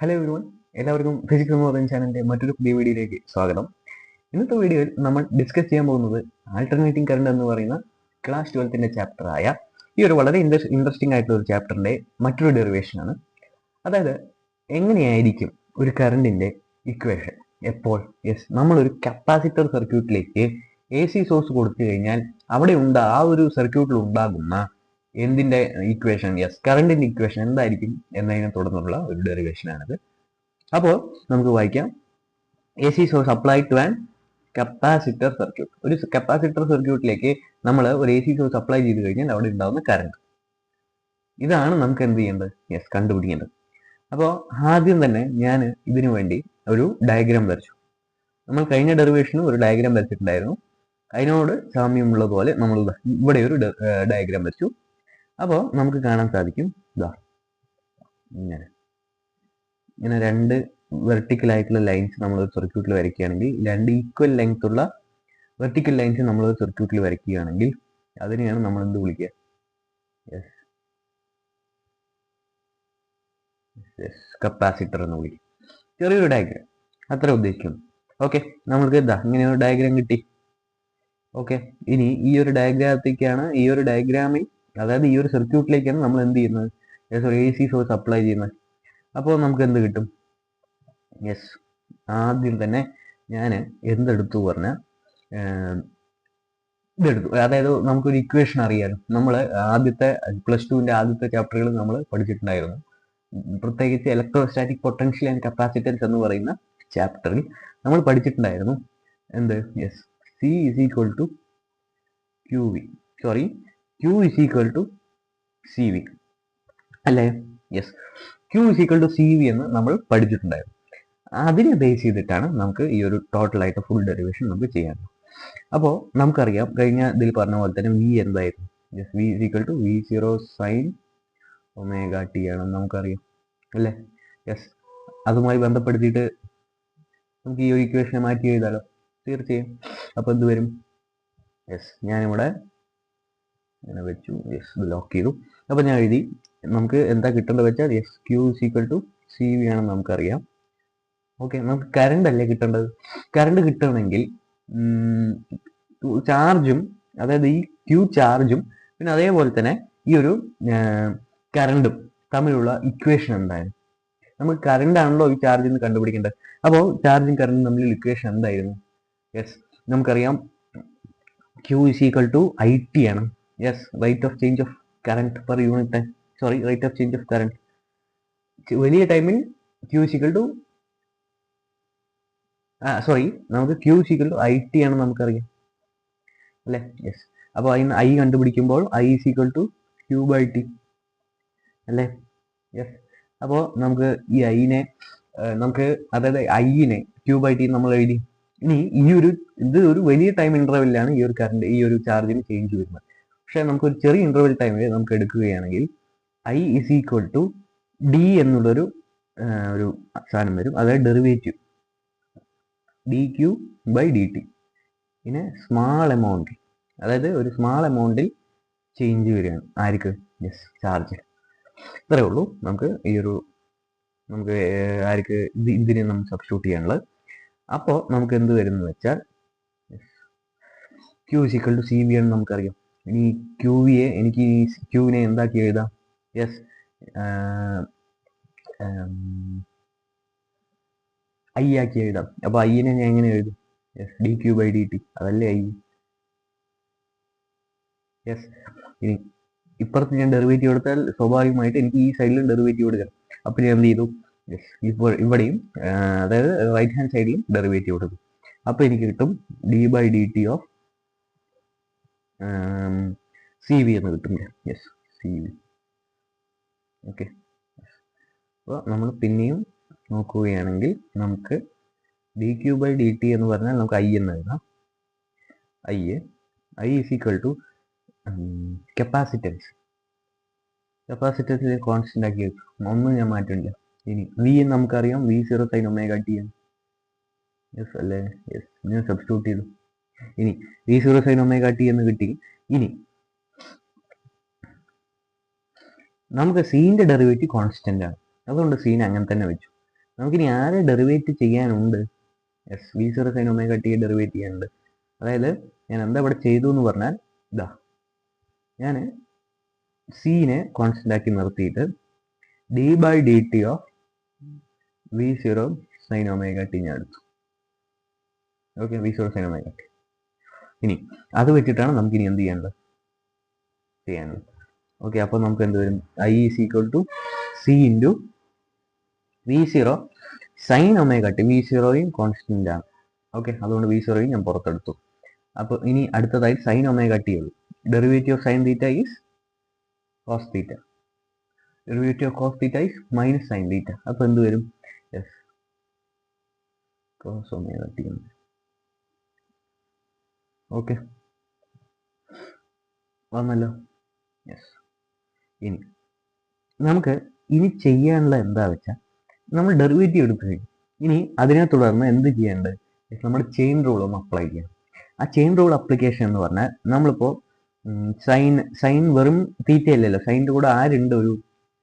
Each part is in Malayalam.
ഹലോ എവരിവൺ, എല്ലാവർക്കും ഫിസിക്സ് എന്ന് പറയുന്ന ചാനലിന്റെ മറ്റൊരു പുതിയ വീഡിയോയിലേക്ക് സ്വാഗതം. ഇന്നത്തെ വീഡിയോയിൽ നമ്മൾ ഡിസ്കസ് ചെയ്യാൻ പോകുന്നത് ആൾട്ടർനേറ്റിംഗ് കറണ്ട് എന്ന് പറയുന്ന ക്ലാസ് 12ന്റെ ചാപ്റ്ററായ ഈ ഒരു വളരെ ഇൻട്രസ്റ്റിംഗ് ആയിട്ടുള്ള ഒരു ചാപ്റ്ററിന്റെ മറ്റൊരു ഡെറിവേഷനാണ്. അതായത് എങ്ങനെയായിരിക്കും ഒരു കറണ്ടിന്റെ ഇക്വേഷൻ എപ്പോൾ നമ്മളൊരു കപ്പാസിറ്റർ സർക്യൂട്ടിലേക്ക് എ സി സോഴ്സ് കൊടുത്തു കഴിഞ്ഞാൽ അവിടെ ആ ഒരു സർക്യൂട്ടിൽ ഉണ്ടാകുന്ന എന്തിന്റെ ഇക്വേഷൻ, കറണ്ടിന്റെ ഇക്വേഷൻ എന്തായിരിക്കും എന്നതിനെ തുടർന്നുള്ള ഒരു ഡെറിവേഷനാണിത്. അപ്പോൾ നമുക്ക് വായിക്കാം. A C source apply to an capacitor circuit. ഒരു കപ്പാസിറ്റർ സർക്യൂട്ടിലേക്ക് നമ്മൾ ഒരു എ സി സോഴ്സ് അപ്ലൈ ചെയ്ത് കഴിഞ്ഞാൽ അവിടെ ഉണ്ടാകുന്ന കറണ്ട്, ഇതാണ് നമുക്ക് എന്ത് ചെയ്യേണ്ടത്, കണ്ടുപിടിക്കേണ്ടത്. അപ്പോൾ ആദ്യം തന്നെ ഞാൻ ഇതിനു വേണ്ടി ഒരു ഡയഗ്രാം വരച്ചു. നമ്മൾ കഴിഞ്ഞ ഡെറിവേഷനും ഒരു ഡയഗ്രാം വരച്ചിട്ടുണ്ടായിരുന്നു. അതിനോട് സാമ്യമുള്ളതുപോലെ നമ്മൾ ഇവിടെ ഒരു ഡയഗ്രാം വരച്ചു. അപ്പോൾ നമുക്ക് കാണാൻ സാധിക്കും, ഇങ്ങനെ രണ്ട് വെർട്ടിക്കൽ ആയിട്ടുള്ള ലൈൻസ് നമ്മൾ ഒരു സർക്യൂട്ടിൽ വരയ്ക്കുകയാണെങ്കിൽ, രണ്ട് ഈക്വൽ ലെങ്ത് ഉള്ള വെർട്ടിക്കൽ ലൈൻസ് നമ്മൾ ഒരു സർക്യൂട്ടിൽ വരയ്ക്കുകയാണെങ്കിൽ അതിനെയാണ് നമ്മൾ എന്ത് വിളിക്കുക, കപ്പാസിറ്റർ എന്ന് വിളിക്കും. ചെറിയൊരു ഡയഗ്രാം അത്ര ഉദ്ദേശിക്കുന്നു. ഓക്കെ, നമ്മൾക്ക് ഇങ്ങനെ ഒരു ഡയഗ്രാം കിട്ടി. ഓക്കെ, ഇനി ഈ ഒരു ഡയഗ്രാമത്തേക്കാണ്, ഈ ഒരു ഡയഗ്രാമിൽ, അതായത് ഈ ഒരു സർക്യൂട്ടിലേക്കാണ് നമ്മൾ എന്ത് ചെയ്യുന്നത്, എ സി സോഴ്സ് അപ്ലൈ ചെയ്യുന്നത്. അപ്പോൾ നമുക്ക് എന്ത് കിട്ടും? ആദ്യം തന്നെ ഞാൻ എന്തെടുത്തു പറഞ്ഞാൽ ഇതെടുത്തു. അതായത് നമുക്കൊരു ഇക്വേഷൻ അറിയാലോ. നമ്മൾ ആദ്യത്തെ +2ന്റെ ആദ്യത്തെ ചാപ്റ്ററുകൾ നമ്മൾ പഠിച്ചിട്ടുണ്ടായിരുന്നു. പ്രത്യേകിച്ച് ഇലക്ട്രോസ്റ്റാറ്റിക് പൊട്ടൻഷ്യൽ ആൻഡ് കപ്പാസിറ്റൻസ് എന്ന് പറയുന്ന ചാപ്റ്ററിൽ നമ്മൾ പഠിച്ചിട്ടുണ്ടായിരുന്നു എന്ത്, C is equal to QV, sorry Q is equal to CV അല്ലേ? Q is equal to CV എന്ന് നമ്മൾ പഠിച്ചിട്ടുണ്ടായിരുന്നു. അതിനെ ബേസ് ചെയ്തിട്ടാണ് നമുക്ക് ഈ ഒരു ടോട്ടൽ ആയിട്ട് ഫുൾ ഡെറിവേഷൻ നമുക്ക് ചെയ്യാനുള്ളത്. അപ്പോൾ നമുക്കറിയാം, കഴിഞ്ഞ ഇതിൽ പറഞ്ഞ പോലെ തന്നെ V എന്തായിരുന്നു, V is equal to V0 sin omega T ആണെന്ന് നമുക്കറിയാം അല്ലേ? അതുമായി ബന്ധപ്പെടുത്തിയിട്ട് നമുക്ക് ഈ ഒരു ഇക്വേഷനെ മാറ്റി എഴുതാലോ. തീർച്ചയായും. അപ്പോൾ എന്ത് വരും, ഞാനിവിടെ ഇങ്ങനെ വെച്ചു, ലോക്ക് ചെയ്തു. അപ്പോൾ ഞാൻ എഴുതി, നമുക്ക് എന്താ കിട്ടേണ്ടത് വെച്ചാൽ Q is equal to CV ആണെന്ന് നമുക്കറിയാം. ഓക്കെ, നമുക്ക് കറണ്ട് അല്ലേ കിട്ടേണ്ടത്. കറണ്ട് കിട്ടണമെങ്കിൽ ചാർജും, അതായത് ഈ Q ചാർജും പിന്നെ അതേപോലെ തന്നെ ഈ ഒരു കറണ്ടും തമ്മിലുള്ള ഇക്വേഷൻ എന്തായാലും, നമുക്ക് കറണ്ട് ആണല്ലോ ഈ ചാർജിൽ നിന്ന് കണ്ടുപിടിക്കേണ്ടത്. അപ്പോൾ ചാർജും കറണ്ടും തമ്മിലുള്ള ഇക്വേഷൻ എന്തായിരുന്നു? നമുക്കറിയാം Q is equal to IT ആണ്. Rate of change of current per unit time, sorry rate of change of current. വലിയ ടൈമിൽ Q is equal to നമുക്ക് Q is equal to IT ആണ് നമുക്കറിയാം അല്ലേ? അപ്പോൾ അതിന് I കണ്ടുപിടിക്കുമ്പോൾ I is equal to Q by T അല്ലേ? അപ്പോൾ നമുക്ക് ഈ ഐനെ നമുക്ക്, അതായത് ഐനെ Q by T നമ്മൾ എഴുതി. ഇനി ഇത് ഒരു വലിയ ടൈം ഇന്റർവെല്ലിലാണ് ഈ ഒരു കറണ്ട്, ഈ ഒരു ചാർജിന് ചേഞ്ച് വരുന്നത്. പക്ഷെ നമുക്കൊരു ചെറിയ ഇന്റർവെൽ ടൈമിൽ നമുക്ക് എടുക്കുകയാണെങ്കിൽ I is equal to D എന്നുള്ളൊരു ഒരു സാധനം വരും. അതായത് ഡെറിവേറ്റീവ് dQ by dt ഇങ്ങനെ സ്മാൾ എമൗണ്ട്, അതായത് ഒരു സ്മാൾ എമൗണ്ടിൽ ചേഞ്ച് വരികയാണ് ആർക്ക്, ചാർജ്. ഇത്രയേ ഉള്ളൂ നമുക്ക് ആർക്ക് ഇതിനെ നമുക്ക് സബ്സ്റ്റിറ്റ്യൂട്ട് ചെയ്യാനുള്ളത്. അപ്പോൾ നമുക്ക് എന്ത് വരുന്നത് വെച്ചാൽ Q is equal to CV എന്ന് നമുക്കറിയാം. ഇനി QVയെ എനിക്ക് Qവിനെ എന്താക്കി എഴുതാം, I ആക്കി എഴുതാം. അപ്പോൾ ഐനെ ഞാൻ എങ്ങനെ എഴുതും, dQ by dt, അതല്ലേ I. ഇനി ഇപ്പുറത്ത് ഞാൻ ഡെറിവേറ്റീവ് എടുത്താൽ സ്വാഭാവികമായിട്ട് എനിക്ക് ഈ സൈഡിലും ഡെറിവേറ്റീവ് എടുക്കണം. അപ്പോൾ ഞാൻ എന്ത് ചെയ്തു, ഇപ്പോൾ ഇവിടെയും, അതായത് റൈറ്റ് ഹാൻഡ് സൈഡിലും ഡെറിവേറ്റീവ് എടുക്കും. അപ്പോൾ എനിക്ക് കിട്ടും d by dt of CV എന്ന് കിട്ടും. CV. ഓക്കെ, അപ്പോൾ നമ്മൾ പിന്നെയും നോക്കുകയാണെങ്കിൽ നമുക്ക് dQ by dt എന്ന് പറഞ്ഞാൽ നമുക്ക് I എന്ന് എഴുതാം. I is equal to capacitance constant ആക്കി വെച്ചു, ഒന്നും ഞാൻ മാറ്റില്ല. ഇനി V എന്ന് നമുക്കറിയാം, V0 sin ഒമേഗ ടി ആണ്. അല്ലേ? ഞാൻ സബ്സ്റ്റിറ്റ്യൂട്ട് ചെയ്തു. ഇനി V0 sin ഒമേഗ ടി എന്ന് കിട്ടി. ഇനി നമുക്ക് സീൻ്റെ ഡെറിവേറ്റീവ് കോൺസ്റ്റന്റ് ആണ്, അതുകൊണ്ട് സീൻ അങ്ങനെ തന്നെ വെച്ചു. നമുക്കിനി ആരെ ഡെറിവേറ്റ് ചെയ്യാനുണ്ട്? Yes, v0 sin omega T derivate ചെയ്യാനുണ്ട്. അതായത് ഞാൻ എന്താ ഇവിടെ ചെയ്തു എന്ന് പറഞ്ഞാൽ, ഇതാ ഞാൻ സീനെ കോൺസ്റ്റന്റ് ആക്കി നിർത്തിയിട്ട് d/dt of v0 sin omega T ഞാൻ എടുത്തു. Okay, v0 sin omega T. ഇനി അത് വെച്ചിട്ടാണ് നമുക്ക് ഇനി എന്ത് ചെയ്യാനുള്ളത്? ഓക്കെ, അപ്പോൾ നമുക്ക് എന്ത് വരും? i is equal to c into v0 sin omega t. v0യും കോൺസ്റ്റന്റ് ആണ്. ഓക്കെ, അതുകൊണ്ട് v0യും ഞാൻ പുറത്തെടുത്തു. അപ്പോൾ ഇനി അടുത്തതായി sin ഒമേഗ ടി ഉള്ളൂ. Derivative of sin theta is cos theta. Derivative of cos theta is minus sin theta. അപ്പോൾ എന്ത് വരും? Yes, cos omega t. Okay, വന്നല്ലോ. യെസ്, ഇനി നമുക്ക് ഇനി ചെയ്യാനുള്ള എന്താ വെച്ചാൽ, നമ്മൾ ഡെറിവേറ്റീവ് എടുത്തു കഴിഞ്ഞു. ഇനി അതിനെ തുടർന്ന് എന്ത് ചെയ്യേണ്ടത്? നമ്മുടെ ചെയിൻ റൂൾ ഒന്ന് അപ്ലൈ ചെയ്യണം. ആ ചെയിൻ റൂൾ അപ്ലിക്കേഷൻ എന്ന് പറഞ്ഞാൽ, നമ്മളിപ്പോൾ സൈൻ വെറും തീറ്റയല്ലല്ലോ, സൈൻ്റെ കൂടെ ആരുണ്ട്? ഒരു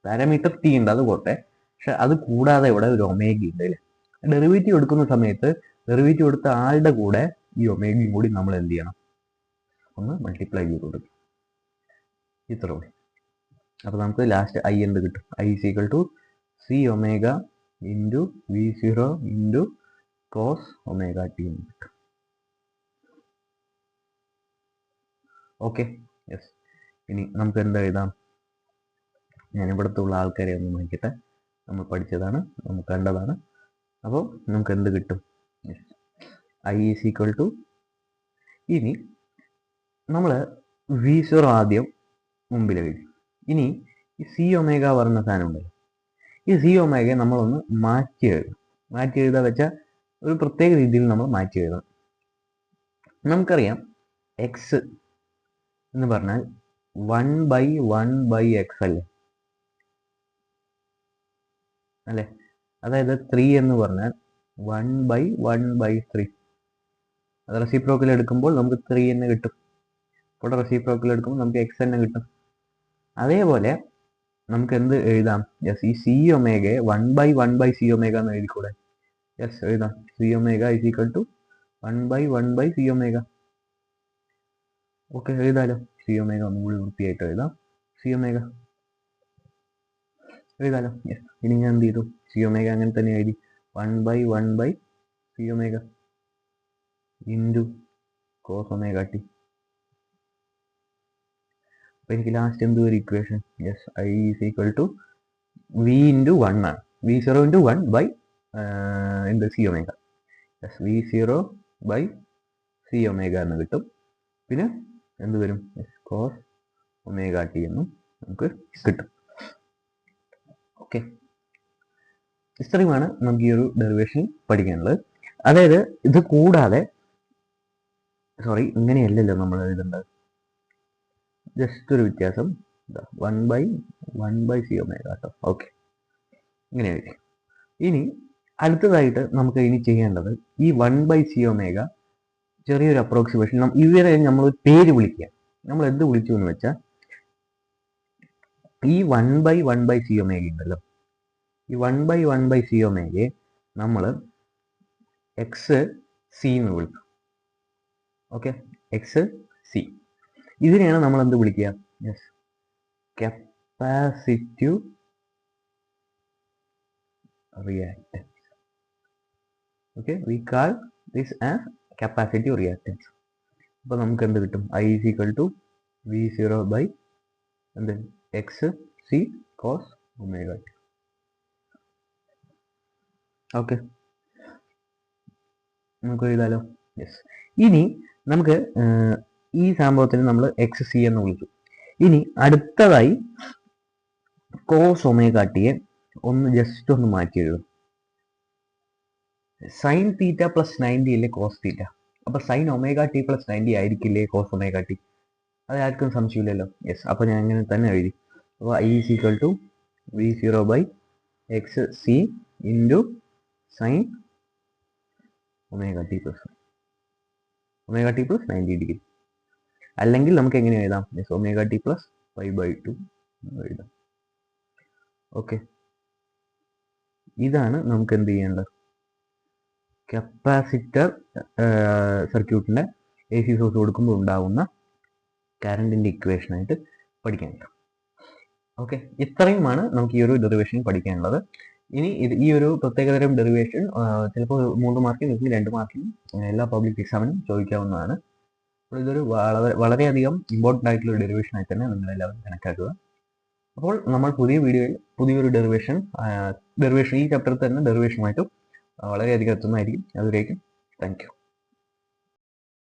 പാരാമീറ്റർ ടി ഉണ്ട്, അത് പോട്ടെ. പക്ഷെ അത് കൂടാതെ ഇവിടെ ഒരു ഒമേഗ ഉണ്ട് അല്ലേ? ഡെറിവേറ്റീവ് എടുക്കുന്ന സമയത്ത് ഡെറിവേറ്റീവ് എടുത്ത ആളുടെ കൂടെ ഈ ഒമേഗയും കൂടി നമ്മൾ എന്ത് ചെയ്യണം? ഒന്ന് മൾട്ടിപ്ലൈ ചെയ്ത് കൊടുക്കും. ഇത്ര കൂടി. അപ്പോൾ നമുക്ക് ലാസ്റ്റ് ഐ എന്ത് കിട്ടും? I is equal to C omega into v0 into cos omega t എന്ന് കിട്ടും. Okay, yes. ഇനി നമുക്ക് എന്താ എഴുതാം? ഞാനിവിടുത്തെ ഉള്ള ആൾക്കാരെ ഒന്ന് നോക്കിയിട്ട്, നമ്മൾ പഠിച്ചതാണ്, നമ്മൾ കണ്ടതാണ്. അപ്പോൾ നമുക്ക് എന്ത് കിട്ടും? Yes, I is equal to, ഇനി നമ്മൾ v0 ആദ്യം മുമ്പിൽ എഴുതി. ഇനി ഈ സി ഒമേഗ പറഞ്ഞ സാധനം ഉണ്ടല്ലോ, ഈ സി ഒമേഗയെ നമ്മളൊന്ന് മാറ്റി എഴുതും. മാറ്റി എഴുതാ വെച്ചാൽ ഒരു പ്രത്യേക രീതിയിൽ നമ്മൾ മാറ്റി എഴുതണം. നമുക്കറിയാം എക്സ് എന്ന് പറഞ്ഞാൽ 1/1/x അല്ലേ? അതായത് 3 എന്ന് പറഞ്ഞാൽ 1/1/3. അത് റെസിപ്രോക്കൽ എടുക്കുമ്പോൾ നമുക്ക് 3 എന്ന് കിട്ടും. ഇവിടെ റെസിപ്രോക്കൽ എടുക്കുമ്പോൾ നമുക്ക് x തന്നെ കിട്ടും. അതേപോലെ നമുക്ക് എന്ത് എഴുതാം? യെസ്, ഈ സി ഒമേഗയെ 1/1/c ഒമേഗ എന്ന് എഴുതിക്കൂടെ? യെസ്, എഴുതാം. C omega is equal to 1/1/c omega. Okay, എഴുതാലോ. സി ഒമേഗ ഒന്നും കൂടി വൃത്തിയായിട്ട് എഴുതാം. C omega എഴുതാലോ. യെസ്, ഇനി ഞാൻ എന്ത് ചെയ്തു? സി ഒമേഗ അങ്ങനെ തന്നെ എഴുതി. 1/1/c omega into cos omega t. അപ്പോൾ എനിക്ക് ലാസ്റ്റ് എന്ത് ഒരു equation? Yes, I is equal to V into 1 ആണ്. v0 into 1/c omega. Yes, v0/c omega എന്ന് കിട്ടും. പിന്നെ എന്ത് വരും? കോസ് ഒമേഗ ടി എന്നും നമുക്ക് കിട്ടും. ഓക്കെ, ഇത്രയുമാണ് നമുക്ക് ഈ ഒരു ഡെറിവേഷൻ പഠിക്കാനുള്ളത്. അതായത് ഇത് കൂടാതെ, സോറി, ഇങ്ങനെയല്ലല്ലോ നമ്മൾ എഴുതേണ്ടത്. ജസ്റ്റ് ഒരു വ്യത്യാസം, 1/1/c ഒമേഗ കേട്ടോ. ഓക്കെ, ഇങ്ങനെ എഴുതി. ഇനി അടുത്തതായിട്ട് നമുക്ക് ഇനി ചെയ്യേണ്ടത് ഈ 1/c ഒമേഗ ചെറിയൊരു അപ്രോക്സിമേഷൻ. ഇവരെ നമ്മൾ പേര് വിളിക്കുക. നമ്മൾ എന്ത് വിളിച്ചു എന്ന് വെച്ചാൽ, ഈ 1/1/c ഒമേഗ ഉണ്ടല്ലോ, ഈ 1/1/c ഒമേഗയെ നമ്മൾ എക്സ് സി എന്ന് വിളിക്കും. Okay, X C. ഇതിനെയാണ് നമ്മൾ എന്ത് വിളിക്കുക? Yes, capacitive reactance. Okay, we call this as capacitive reactance. അപ്പോൾ നമുക്ക് എന്ത് കിട്ടും? I is equal to v0 എന്ത് X C cos omega t. Okay, നമുക്ക് എഴുതാലോ. യെസ്, ഇനി നമുക്ക് ഈ സംഭവത്തിന് നമ്മൾ എക്സ് സി എന്ന് വിളിച്ചു. ഇനി അടുത്തതായി കോസ് ഒമേഗ ടിയെ ഒന്ന് ജസ്റ്റ് ഒന്ന് മാറ്റി എഴുതും. സൈൻ തീറ്റ പ്ലസ് 90 അല്ലേ കോസ് തീറ്റ? അപ്പൊ സൈൻ ഒമേഗ ടി പ്ലസ് 90 ആയിരിക്കില്ലേ കോസ് ഒമേഗ ടി? അത് ആർക്കും സംശയമില്ലല്ലോ. യെസ്, അപ്പൊ ഞാൻ അങ്ങനെ തന്നെ എഴുതി. അപ്പോൾ I is equal to v0/xc into sine omega t plus 90 degree. അല്ലെങ്കിൽ നമുക്ക് എങ്ങനെ എഴുതാം? യെസ്, ഒമേഗ ടി പ്ലസ് π/2 എഴുതാം. ഓക്കെ, ഇതാണ് നമുക്ക് എന്ത് ചെയ്യേണ്ടത്, കപ്പാസിറ്റർ സർക്യൂട്ടിൻ്റെ എ സി സോഴ്സ് കൊടുക്കുമ്പോൾ ഉണ്ടാകുന്ന കറണ്ടിൻ്റെ ഇക്വേഷനായിട്ട് പഠിക്കാനുണ്ട്. ഓക്കെ, ഇത്രയുമാണ് നമുക്ക് ഈ ഒരു ഡെറിവേഷൻ പഠിക്കാനുള്ളത്. ഇനി ഈ ഒരു പ്രത്യേകതരം ഡെറിവേഷൻ ചിലപ്പോൾ 3 മാർക്കിനും അല്ലെങ്കിൽ 2 മാർക്കിനും എല്ലാ പബ്ലിക് എക്സാമിനും ചോദിക്കാവുന്നതാണ്. അപ്പോൾ ഇതൊരു വളരെയധികം ഇമ്പോർട്ടൻ്റ് ആയിട്ടുള്ള ഒരു ഡെറിവേഷൻ ആയി തന്നെ നിങ്ങളെല്ലാവരും കണക്കാക്കുക. അപ്പോൾ നമ്മൾ പുതിയ വീഡിയോയിൽ പുതിയൊരു ഡെറിവേഷൻ ഈ ചാപ്റ്ററിൽ തന്നെ ഡെറിവേഷനുമായിട്ടും വളരെയധികം എത്തുന്നതായിരിക്കും. അതുവരേക്കും താങ്ക് യു.